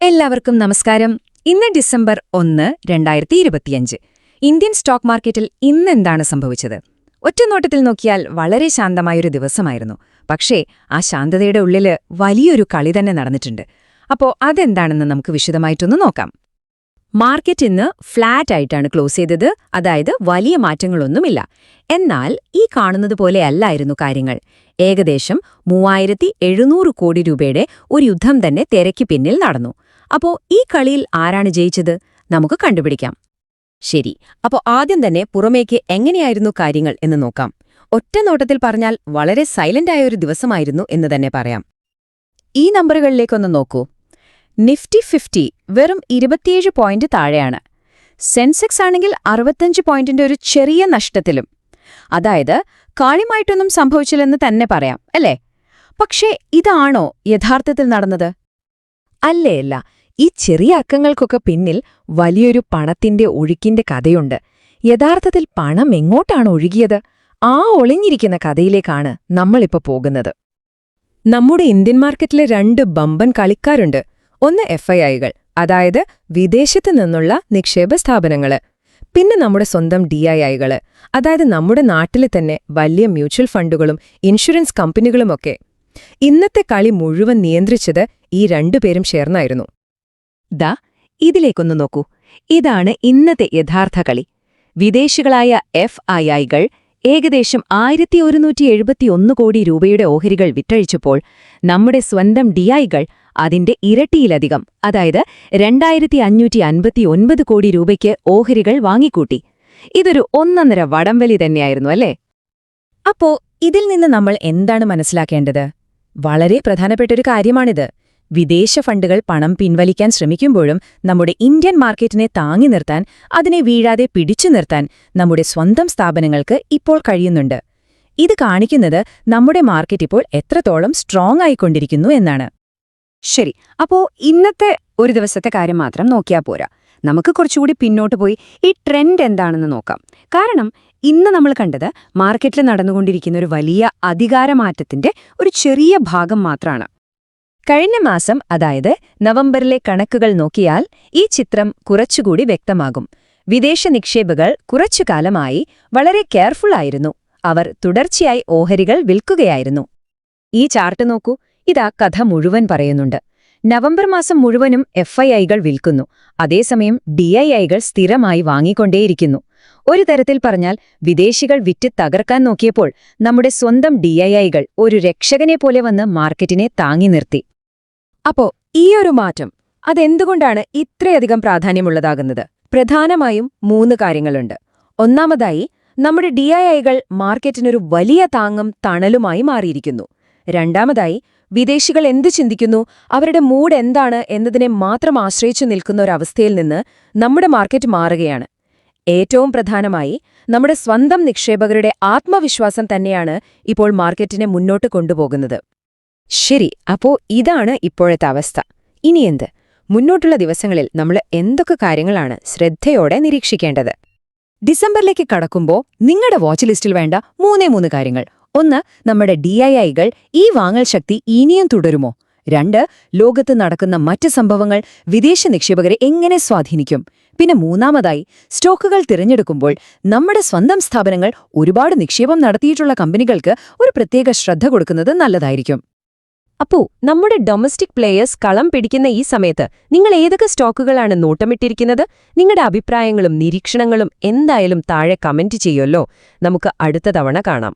എല്ലാവർക്കും നമസ്കാരം. ഇന്ന് ഡിസംബർ 1, 2025. ഇന്ത്യൻ സ്റ്റോക്ക് മാർക്കറ്റിൽ ഇന്നെന്താണ് സംഭവിച്ചത്? ഒറ്റനോട്ടത്തിൽ നോക്കിയാൽ വളരെ ശാന്തമായൊരു ദിവസമായിരുന്നു. പക്ഷേ ആ ശാന്തതയുടെ ഉള്ളില് വലിയൊരു കളി തന്നെ നടന്നിട്ടുണ്ട്. അപ്പോൾ അതെന്താണെന്ന് നമുക്ക് വിശദമായിട്ടൊന്ന് നോക്കാം. മാർക്കറ്റ് ഇന്ന് ഫ്ലാറ്റ് ആയിട്ടാണ് ക്ലോസ് ചെയ്തത്, അതായത് വലിയ മാറ്റങ്ങളൊന്നുമില്ല. എന്നാൽ ഈ കാണുന്നത് പോലെയല്ലായിരുന്നു കാര്യങ്ങൾ. ഏകദേശം 3700 കോടി രൂപയുടെ ഒരു യുദ്ധം തന്നെ തിരക്ക് പിന്നിൽ നടന്നു. അപ്പോ ഈ കളിയിൽ ആരാണ് ജയിച്ചത്? നമുക്ക് കണ്ടുപിടിക്കാം. ശരി, അപ്പോ ആദ്യം തന്നെ പുറമേക്ക് എങ്ങനെയായിരുന്നു കാര്യങ്ങൾ എന്ന് നോക്കാം. ഒറ്റ നോട്ടത്തിൽ പറഞ്ഞാൽ വളരെ സൈലന്റായ ഒരു ദിവസമായിരുന്നു എന്ന് തന്നെ പറയാം. ഈ നമ്പറുകളിലേക്കൊന്ന് നോക്കൂ. നിഫ്റ്റി 50 വെറും 27 പോയിന്റ് താഴെയാണ്. സെൻസെക്സ് ആണെങ്കിൽ 65 പോയിന്റിന്റെ ഒരു ചെറിയ നഷ്ടത്തിലും. അതായത് കാര്യമായിട്ടൊന്നും സംഭവിച്ചില്ലെന്ന് തന്നെ പറയാം, അല്ലേ? പക്ഷേ ഇതാണോ യഥാർത്ഥത്തിൽ നടന്നത്? അല്ല. ഈ ചെറിയ അക്കങ്ങൾക്കൊക്കെ പിന്നിൽ വലിയൊരു പണത്തിന്റെ ഒഴുക്കിന്റെ കഥയുണ്ട്. യഥാർത്ഥത്തിൽ പണം എങ്ങോട്ടാണ് ഒഴുകിയത്? ആ ഒളിഞ്ഞിരിക്കുന്ന കഥയിലേക്കാണ് നമ്മളിപ്പോ പോകുന്നത്. നമ്മുടെ ഇന്ത്യൻ മാർക്കറ്റിലെ 2 ബമ്പൻ കളിക്കാരുണ്ട്. ഒന്ന് FIIകൾ, അതായത് വിദേശത്ത് നിന്നുള്ള നിക്ഷേപ സ്ഥാപനങ്ങള്. പിന്നെ നമ്മുടെ സ്വന്തം DIIകള്, അതായത് നമ്മുടെ നാട്ടിലെ തന്നെ വലിയ മ്യൂച്വൽ ഫണ്ടുകളും ഇൻഷുറൻസ് കമ്പനികളുമൊക്കെ. ഇന്നത്തെ കളി മുഴുവൻ നിയന്ത്രിച്ചത് ഈ 2 പേരും ചേർന്നായിരുന്നു. ഇതിലേക്കൊന്ന് നോക്കൂ. ഇതാണ് ഇന്നത്തെ യഥാർത്ഥ കളി. വിദേശികളായ FIIകൾ ഏകദേശം 1171 കോടി രൂപയുടെ ഓഹരികൾ വിറ്റഴിച്ചപ്പോൾ നമ്മുടെ സ്വന്തം DIകൾ അതിന്റെ ഇരട്ടിയിലധികം, അതായത് 2559 കോടി രൂപയ്ക്ക് ഓഹരികൾ വാങ്ങിക്കൂട്ടി. ഇതൊരു ഒന്നൊന്നര വടംവലി തന്നെയായിരുന്നു, അല്ലേ? അപ്പോ ഇതിൽ നിന്ന് നമ്മൾ എന്താണ് മനസ്സിലാക്കേണ്ടത്? വളരെ പ്രധാനപ്പെട്ടൊരു കാര്യമാണിത്. വിദേശ ഫണ്ടുകൾ പണം പിൻവലിക്കാൻ ശ്രമിക്കുമ്പോഴും നമ്മുടെ ഇന്ത്യൻ മാർക്കറ്റിനെ താങ്ങി നിർത്താൻ, അതിനെ വീഴാതെ പിടിച്ചു നിർത്താൻ നമ്മുടെ സ്വന്തം സ്ഥാപനങ്ങൾക്ക് ഇപ്പോൾ കഴിയുന്നുണ്ട്. ഇത് കാണിക്കുന്നത് നമ്മുടെ മാർക്കറ്റ് ഇപ്പോൾ എത്രത്തോളം സ്ട്രോങ് ആയിക്കൊണ്ടിരിക്കുന്നു എന്നാണ്. ശരി, അപ്പോ ഇന്നത്തെ ഒരു ദിവസത്തെ കാര്യം മാത്രം നോക്കിയാൽ പോരാ. നമുക്ക് കുറച്ചുകൂടി പിന്നോട്ട് പോയി ഈ ട്രെൻഡ് എന്താണെന്ന് നോക്കാം. കാരണം ഇന്ന് നമ്മൾ കണ്ടത് മാർക്കറ്റിൽ നടന്നുകൊണ്ടിരിക്കുന്ന ഒരു വലിയ അധികാരമാറ്റത്തിന്റെ ഒരു ചെറിയ ഭാഗം മാത്രമാണ്. കഴിഞ്ഞ മാസം, അതായത് നവംബറിലെ കണക്കുകൾ നോക്കിയാൽ ഈ ചിത്രം കുറച്ചുകൂടി വ്യക്തമാകും. വിദേശ നിക്ഷേപകർ കുറച്ചുകാലമായി വളരെ കെയർഫുള്ളായിരുന്നു. അവർ തുടർച്ചയായി ഓഹരികൾ വിൽക്കുകയായിരുന്നു. ഈ ചാർട്ട് നോക്കൂ. ഇതാ കഥ മുഴുവൻ പറയുന്നുണ്ട്. നവംബർ മാസം മുഴുവനും FIIകൾ വിൽക്കുന്നു. അതേസമയം DIIകൾ സ്ഥിരമായി വാങ്ങിക്കൊണ്ടേയിരിക്കുന്നു. ഒരു തരത്തിൽ പറഞ്ഞാൽ വിദേശികൾ വിറ്റ് തകർക്കാൻ നോക്കിയപ്പോൾ നമ്മുടെ സ്വന്തം DIIകൾ ഒരു രക്ഷകനെ പോലെ വന്ന് മാർക്കറ്റിനെ താങ്ങി നിർത്തി. അപ്പോ ഈയൊരു മാറ്റം അതെന്തുകൊണ്ടാണ് ഇത്രയധികം പ്രാധാന്യമുള്ളതാകുന്നത്? പ്രധാനമായും 3 കാര്യങ്ങളുണ്ട്. ഒന്നാമതായി, നമ്മുടെ DIIകൾ മാർക്കറ്റിനൊരു വലിയ താങ്ങും തണലുമായി മാറിയിരിക്കുന്നു. രണ്ടാമതായി, വിദേശികൾ എന്തു ചിന്തിക്കുന്നു, അവരുടെ മൂഡ് എന്താണ് എന്നതിനെ മാത്രം ആശ്രയിച്ചു നിൽക്കുന്ന ഒരവസ്ഥയിൽ നിന്ന് നമ്മുടെ മാർക്കറ്റ് മാറുകയാണ്. ഏറ്റവും പ്രധാനമായി, നമ്മുടെ സ്വന്തം നിക്ഷേപകരുടെ ആത്മവിശ്വാസം തന്നെയാണ് ഇപ്പോൾ മാർക്കറ്റിനെ മുന്നോട്ട് കൊണ്ടുപോകുന്നത്. ശരി, അപ്പോ ഇതാണ് ഇപ്പോഴത്തെ അവസ്ഥ. ഇനിയെന്ത്? മുന്നോട്ടുള്ള ദിവസങ്ങളിൽ നമ്മൾ എന്തൊക്കെ കാര്യങ്ങളാണ് ശ്രദ്ധയോടെ നിരീക്ഷിക്കേണ്ടത്? ഡിസംബറിലേക്ക് കടക്കുമ്പോൾ നിങ്ങളുടെ വാച്ച് ലിസ്റ്റിൽ വേണ്ട 3 കാര്യങ്ങൾ. 1, നമ്മുടെ DIIകൾ ഈ വാങ്ങൽ ശക്തി ഇനിയും തുടരുമോ? 2, ലോകത്ത് നടക്കുന്ന മറ്റ് സംഭവങ്ങൾ വിദേശ നിക്ഷേപകരെ എങ്ങനെ സ്വാധീനിക്കും? പിന്നെ മൂന്നാമതായി, സ്റ്റോക്കുകൾ തിരഞ്ഞെടുക്കുമ്പോൾ നമ്മുടെ സ്വന്തം സ്ഥാപനങ്ങൾ ഒരുപാട് നിക്ഷേപം നടത്തിയിട്ടുള്ള കമ്പനികൾക്ക് ഒരു പ്രത്യേക ശ്രദ്ധ കൊടുക്കുന്നത് നല്ലതായിരിക്കും. അപ്പോ നമ്മുടെ ഡൊമസ്റ്റിക് പ്ലേയേഴ്സ് കളം പിടിക്കുന്ന ഈ സമയത്ത് നിങ്ങൾ ഏതൊക്കെ സ്റ്റോക്കുകളാണ് നോട്ടമിട്ടിരിക്കുന്നത്? നിങ്ങളുടെ അഭിപ്രായങ്ങളും നിരീക്ഷണങ്ങളും എന്തായാലും താഴെ കമന്റ് ചെയ്യുമല്ലോ. നമുക്ക് അടുത്ത തവണ കാണാം.